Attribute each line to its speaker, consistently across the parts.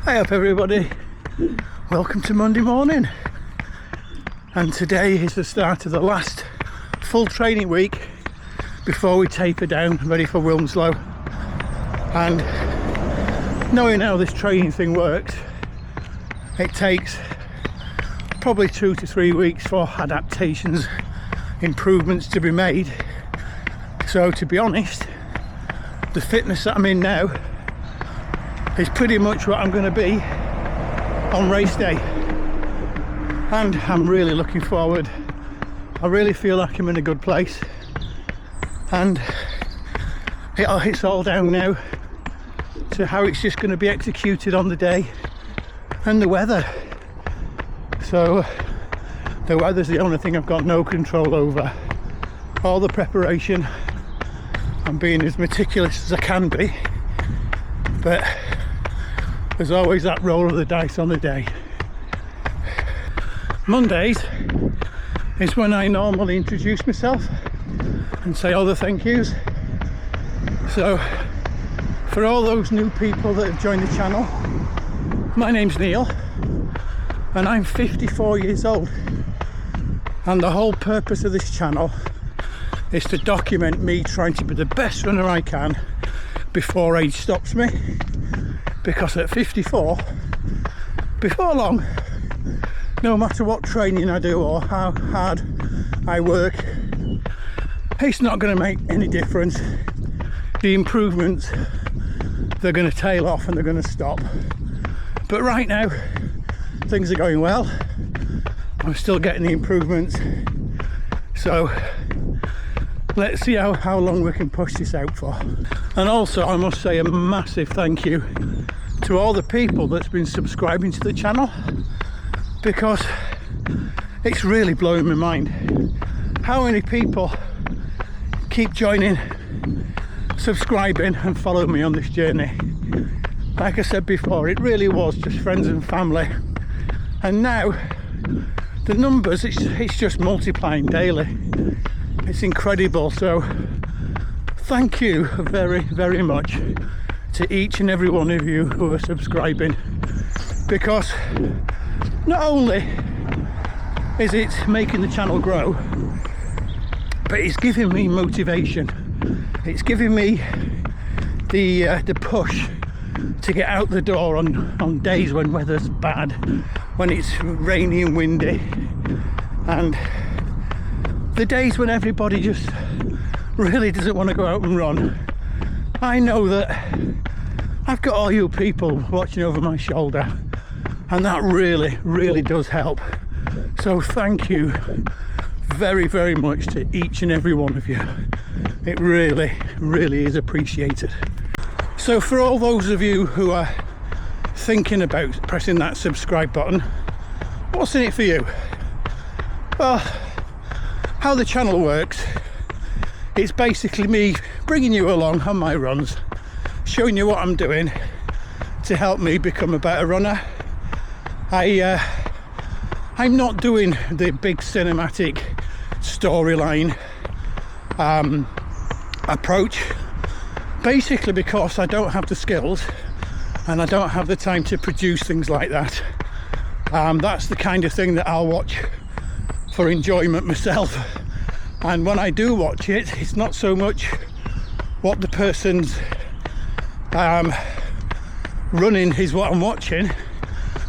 Speaker 1: Hi up everybody, welcome to Monday morning, and today is the start of the last full training week before we taper down ready for Wilmslow. And knowing how this training thing works, it takes probably 2 to 3 weeks for adaptations, improvements to be made. So to be honest, the fitness that I'm in now is pretty much what I'm going to be on race day, and I'm really looking forward. I really feel like I'm in a good place, and it's all down now to how it's just going to be executed on the day and the weather. So the weather's the only thing I've got no control over. All the preparation, I'm being as meticulous as I can be, but there's always that roll of the dice on the day. Mondays is when I normally introduce myself and say all the thank yous. So for all those new people that have joined the channel, my name's Neil and I'm 54 years old, and the whole purpose of this channel is to document me trying to be the best runner I can before age stops me. Because at 54, before long, no matter what training I do or how hard I work, it's not going to make any difference. The improvements, they're going to tail off and they're going to stop. But right now, things are going well. I'm still getting the improvements. So let's see how long we can push this out for. And also, I must say a massive thank you to all the people that's been subscribing to the channel, because it's really blowing my mind how many people keep joining, subscribing and following me on this journey. Like I said before, it really was just friends and family, and now the numbers, it's just multiplying daily. It's incredible. So thank you very, very much to each and every one of you who are subscribing, because not only is it making the channel grow, but it's giving me motivation. It's giving me the push to get out the door on days when weather's bad, when it's rainy and windy, and the days when everybody just really doesn't want to go out and run. I know that I've got all you people watching over my shoulder, and that really, really does help. So thank you very, very much to each and every one of you. It really, really is appreciated. So for all those of you who are thinking about pressing that subscribe button, what's in it for you? Well, how the channel works, it's basically me bringing you along on my runs, showing you what I'm doing to help me become a better runner. I'm not doing the big cinematic storyline approach, basically because I don't have the skills and I don't have the time to produce things like that. That's the kind of thing that I'll watch for enjoyment myself, and when I do watch it, it's not so much what the person's running is what I'm watching.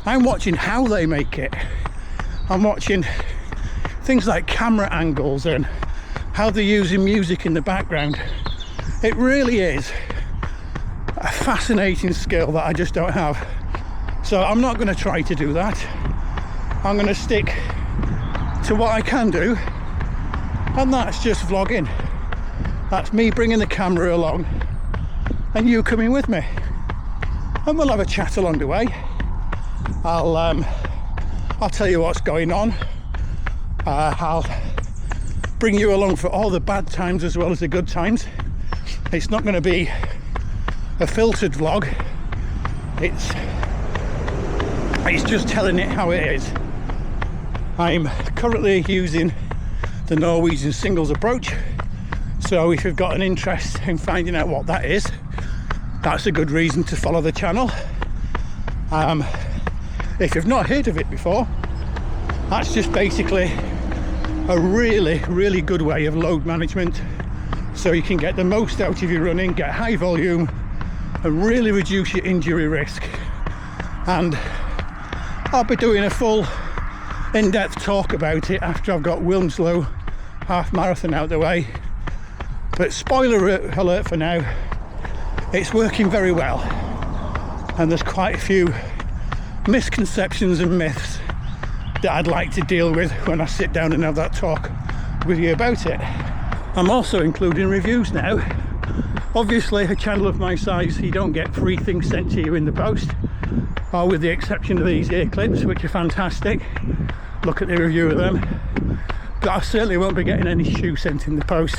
Speaker 1: I'm watching how they make it. I'm watching things like camera angles and how they're using music in the background. It really is a fascinating skill that I just don't have. So I'm not going to try to do that. I'm going to stick to what I can do, and that's just vlogging. That's me bringing the camera along and you coming with me, and we'll have a chat along the way. I'll tell you what's going on. I'll bring you along for all the bad times as well as the good times. It's not going to be a filtered vlog. It's just telling it how it is. I'm currently using the Norwegian Singles Approach, so if you've got an interest in finding out what that is, that's a good reason to follow the channel. If you've not heard of it before, that's just basically a really good way of load management, so you can get the most out of your running, get high volume and really reduce your injury risk. And I'll be doing a full in-depth talk about it after I've got Wilmslow Half Marathon out the way, but spoiler alert for now, it's working very well, and there's quite a few misconceptions and myths that I'd like to deal with when I sit down and have that talk with you about it. I'm also including reviews now. Obviously, a channel of my size, you don't get free things sent to you in the post, or with the exception of these ear clips, which are fantastic. Look at the review of them. But I certainly won't be getting any shoes sent in the post,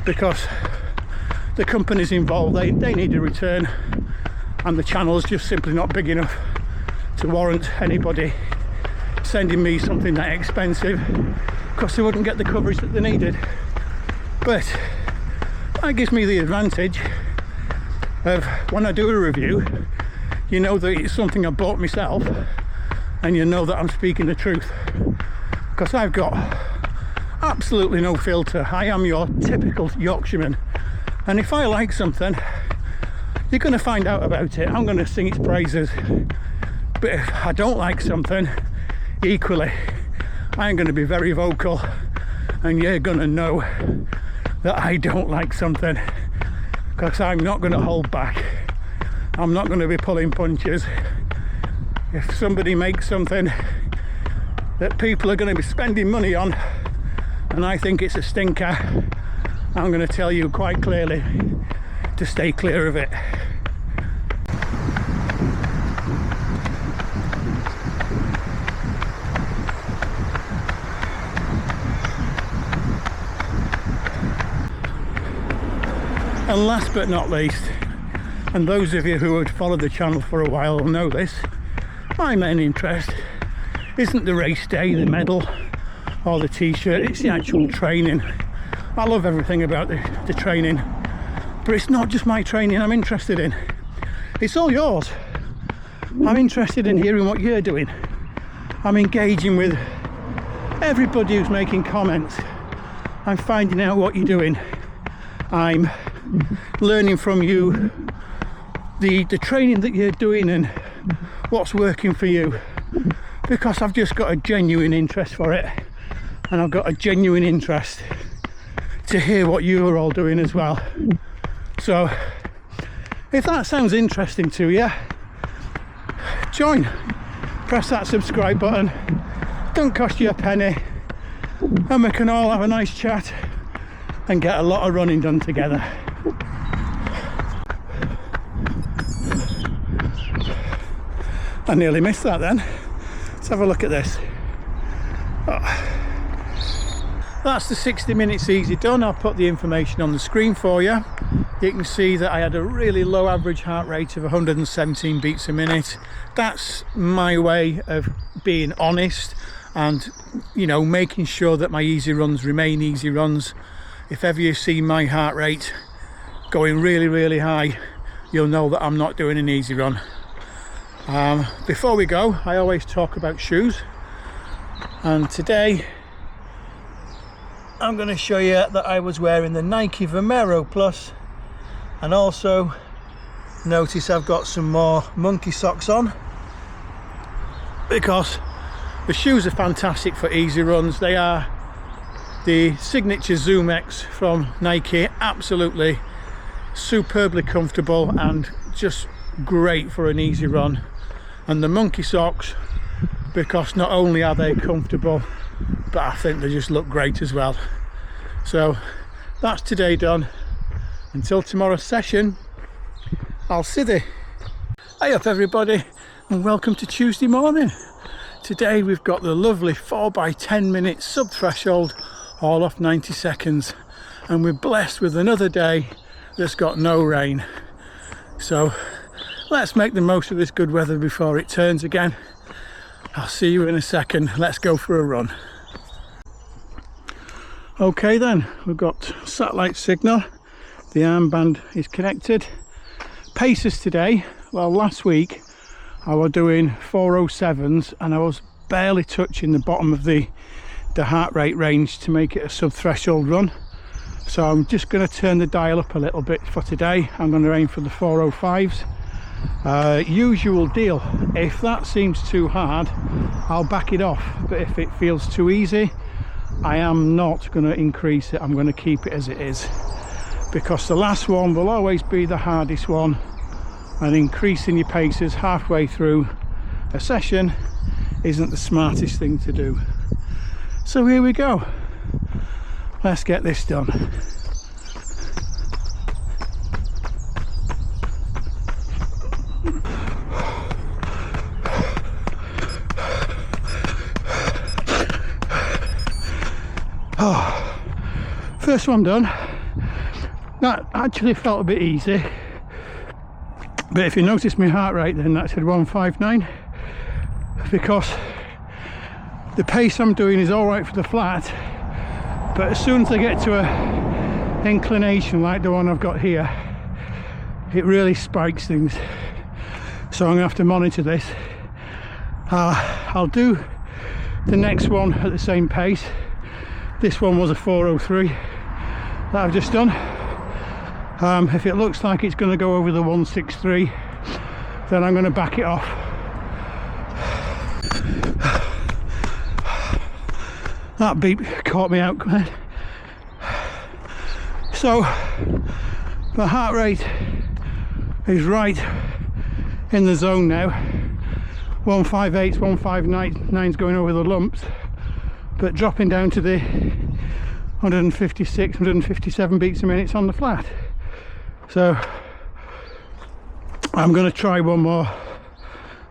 Speaker 1: because the companies involved, they need a return, and the channel's just simply not big enough to warrant anybody sending me something that expensive, because they wouldn't get the coverage that they needed. But that gives me the advantage of, when I do a review, you know that it's something I bought myself, and you know that I'm speaking the truth, because I've got absolutely no filter. I am your typical Yorkshireman, and if I like something, you're going to find out about it. I'm going to sing its praises. But if I don't like something, equally, I'm going to be very vocal, and you're going to know that I don't like something, because I'm not going to hold back. I'm not going to be pulling punches. If somebody makes something that people are going to be spending money on, and I think it's a stinker, I'm going to tell you quite clearly to stay clear of it. And last but not least, and those of you who have followed the channel for a while will know this, my main interest isn't the race day, the medal or the t-shirt, it's the actual training. I love everything about the training, but it's not just my training I'm interested in, it's all yours. I'm interested in hearing what you're doing. I'm engaging with everybody who's making comments. I'm finding out what you're doing. I'm learning from you the training that you're doing and what's working for you, because I've just got a genuine interest for it, and I've got a genuine interest to hear what you are all doing as well. So if that sounds interesting to you, join, press that subscribe button, don't cost you a penny, and we can all have a nice chat and get a lot of running done together. I nearly missed that then. Let's have a look at this. Oh. That's the 60 minutes easy done. I'll put the information on the screen for you. You can see that I had a really low average heart rate of 117 beats a minute. That's my way of being honest and, you know, making sure that my easy runs remain easy runs. If ever you see my heart rate going really high, you'll know that I'm not doing an easy run. Before we go, I always talk about shoes, and today I'm going to show you that I was wearing the Nike Vomero Plus, and also notice I've got some more monkey socks on, because the shoes are fantastic for easy runs. They are the signature Zoom X from Nike, absolutely superbly comfortable and just great for an easy run. And the monkey socks, because not only are they comfortable, but I think they just look great as well. So that's today done. Until tomorrow's session, I'll see thee. Hey up everybody, and welcome to Tuesday morning. Today we've got the lovely 4x10 minutes sub threshold, all off 90 seconds, and we're blessed with another day that's got no rain. So let's make the most of this good weather before it turns again. I'll see you in a second. Let's go for a run. Okay then, we've got satellite signal. The armband is connected. Paces today. Well, last week I was doing 407s and I was barely touching the bottom of the heart rate range to make it a sub-threshold run. So I'm just going to turn the dial up a little bit for today. I'm going to aim for the 405s. Usual deal, if that seems too hard, I'll back it off, but if it feels too easy, I am not going to increase it. I'm going to keep it as it is, because the last one will always be the hardest one, and increasing your paces halfway through a session isn't the smartest thing to do. So here we go, let's get this done. Oh, first one done. That actually felt a bit easy, but if you notice my heart rate, then that said 159, because the pace I'm doing is all right for the flat, but as soon as I get to a inclination like the one I've got here, it really spikes things. So I'm gonna have to monitor this. I'll do the next one at the same pace. This one was a 403 that I've just done. If it looks like it's going to go over the 163, then I'm going to back it off. That beep caught me out. So the heart rate is right in the zone now. 158, 159's going over the lumps, but dropping down to the 156, 157 beats a minute on the flat. So I'm going to try one more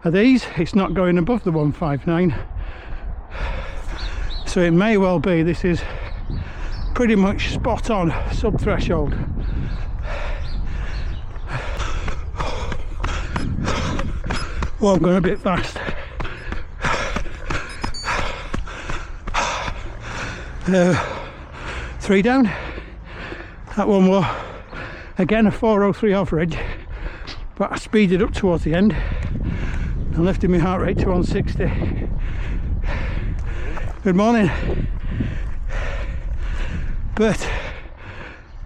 Speaker 1: of these. It's not going above the 159, so it may well be this is pretty much spot on sub threshold. Well, I'm going a bit fast. 3 down. That one was again a 403 average, but I speeded up towards the end and lifted my heart rate to 160. Good morning. But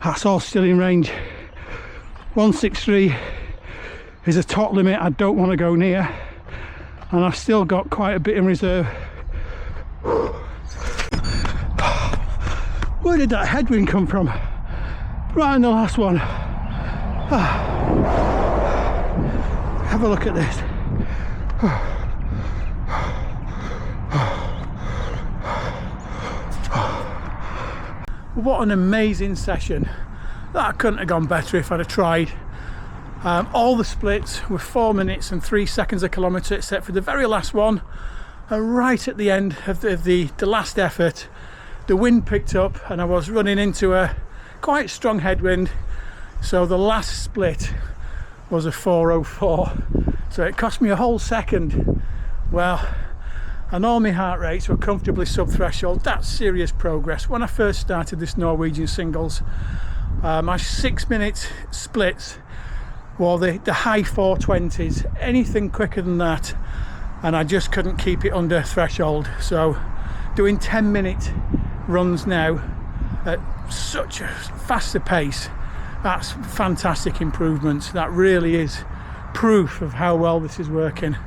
Speaker 1: that's all still in range. 163 is a top limit I don't want to go near, and I've still got quite a bit in reserve. Where did that headwind come from? Right in the last one. Have a look at this. What an amazing session. That couldn't have gone better if I'd have tried. All the splits were 4 minutes and 3 seconds a kilometre, except for the very last one. And right at the end of the last effort, the wind picked up and I was running into a quite strong headwind, so the last split was a 404. So it cost me a whole second. Well, and all my heart rates were comfortably sub-threshold. That's serious progress. When I first started this Norwegian singles, my 6 minute splits were the high 420s. Anything quicker than that and I just couldn't keep it under threshold. So doing 10-minute runs now at such a faster pace, that's fantastic improvements. That really is proof of how well this is working.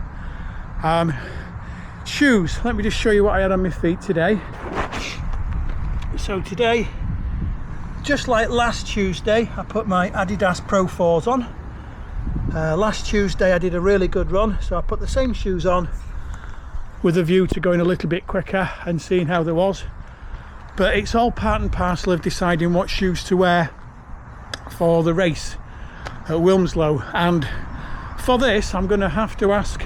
Speaker 1: Shoes, let me just show you what I had on my feet today. So today, just like last Tuesday, I put my Adidas Pro 4s on. Last Tuesday I did a really good run, so I put the same shoes on with a view to going a little bit quicker and seeing how there was. But it's all part and parcel of deciding what shoes to wear for the race at Wilmslow. And for this, I'm going to have to ask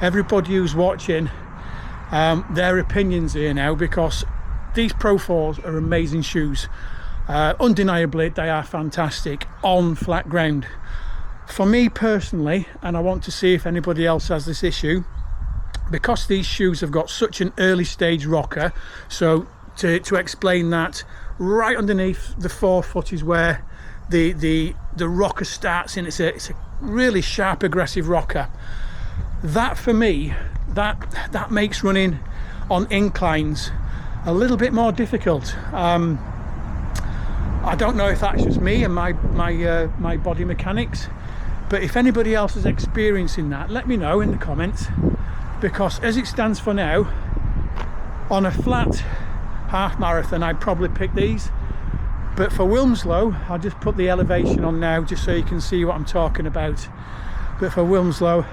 Speaker 1: everybody who's watching their opinions here now, because these Pro 4s are amazing shoes. Undeniably, they are fantastic on flat ground. For me personally, and I want to see if anybody else has this issue, because these shoes have got such an early stage rocker, so to explain that, right underneath the forefoot is where the rocker starts, and it's a really sharp, aggressive rocker. that for me, that makes running on inclines a little bit more difficult. I don't know if that's just me and my body mechanics, but if anybody else is experiencing that, let me know in the comments, because as it stands for now, on a flat half marathon I'd probably pick these, but for Wilmslow I'll just put the elevation on now just so you can see what I'm talking about. But for Wilmslow,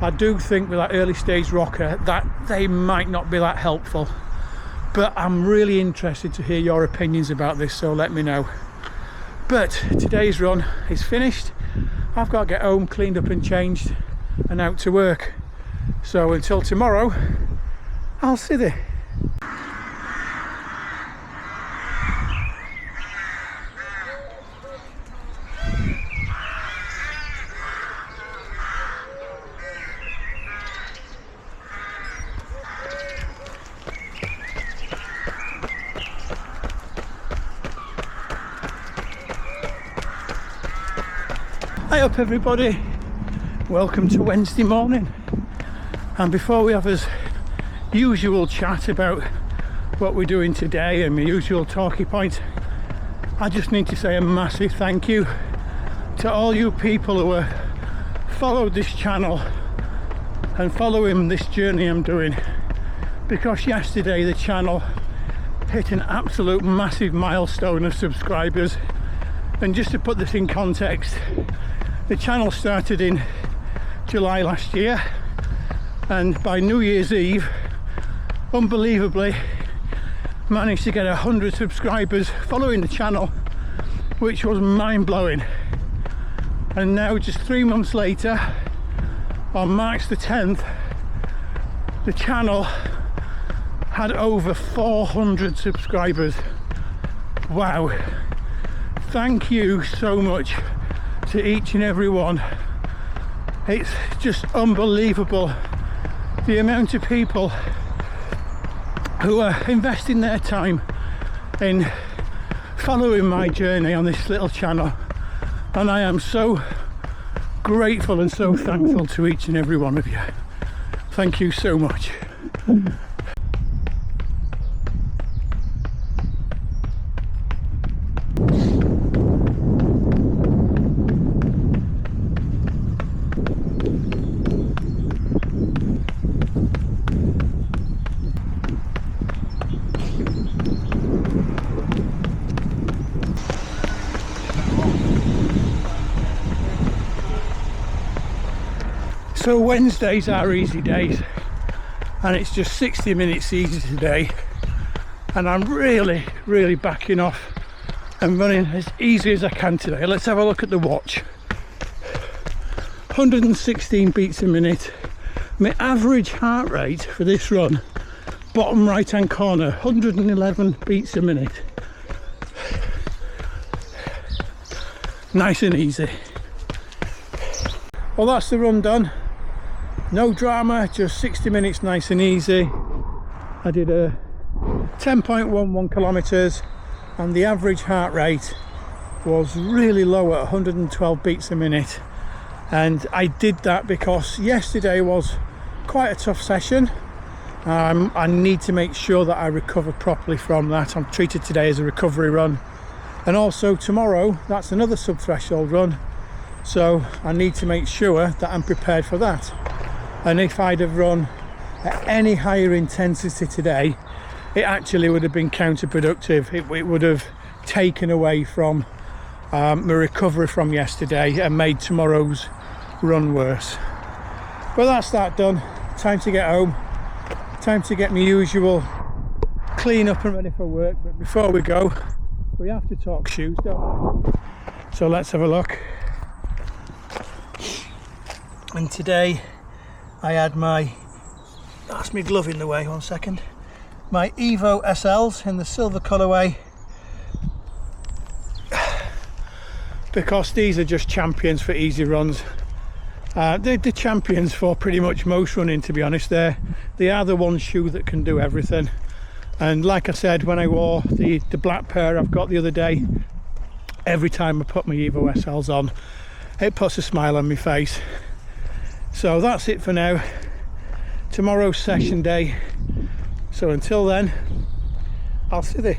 Speaker 1: I do think with that early stage rocker that they might not be that helpful, but I'm really interested to hear your opinions about this, so let me know. But today's run is finished. I've got to get home, cleaned up and changed and out to work. So until tomorrow, I'll see you. Hi up everybody, welcome to Wednesday morning. And before we have his usual chat about what we're doing today and my usual talking point, I just need to say a massive thank you to all you people who have followed this channel and following this journey I'm doing, because yesterday the channel hit an absolute massive milestone of subscribers. And just to put this in context, the channel started in July last year, and by New Year's Eve, unbelievably, managed to get 100 subscribers following the channel, which was mind-blowing. And now, just 3 months later, on March the 10th, the channel had over 400 subscribers. Wow. Thank you so much to each and every one. It's just unbelievable the amount of people who are investing their time in following my journey on this little channel, and I am so grateful and so thankful to each and every one of you. Thank you so much. So Wednesdays are easy days, and it's just 60 minutes easy today, and I'm really backing off and running as easy as I can today. Let's have a look at the watch. 116 beats a minute. My average heart rate for this run, bottom right hand corner, 111 beats a minute. Nice and easy. Well, that's the run done. No drama, just 60 minutes nice and easy. I did a 10.11 kilometers, and the average heart rate was really low at 112 beats a minute. And I did that because yesterday was quite a tough session. I need to make sure that I recover properly from that. I'm treated today as a recovery run, and also tomorrow that's another sub-threshold run, so I need to make sure that I'm prepared for that. And if I'd have run at any higher intensity today, it actually would have been counterproductive. It would have taken away from my recovery from yesterday and made tomorrow's run worse. But that's that done. Time to get home. Time to get my usual clean up and ready for work. But before we go, we have to talk shoes, don't we? So let's have a look. And today I had that's my glove in the way, one second. My Evo SLs in the silver colourway, because these are just champions for easy runs. They're the champions for pretty much most running, to be honest. They are the one shoe that can do everything. And like I said, when I wore the black pair I've got the other day, every time I put my Evo SLs on, it puts a smile on my face. So that's it for now. Tomorrow's session day, so until then, I'll see you.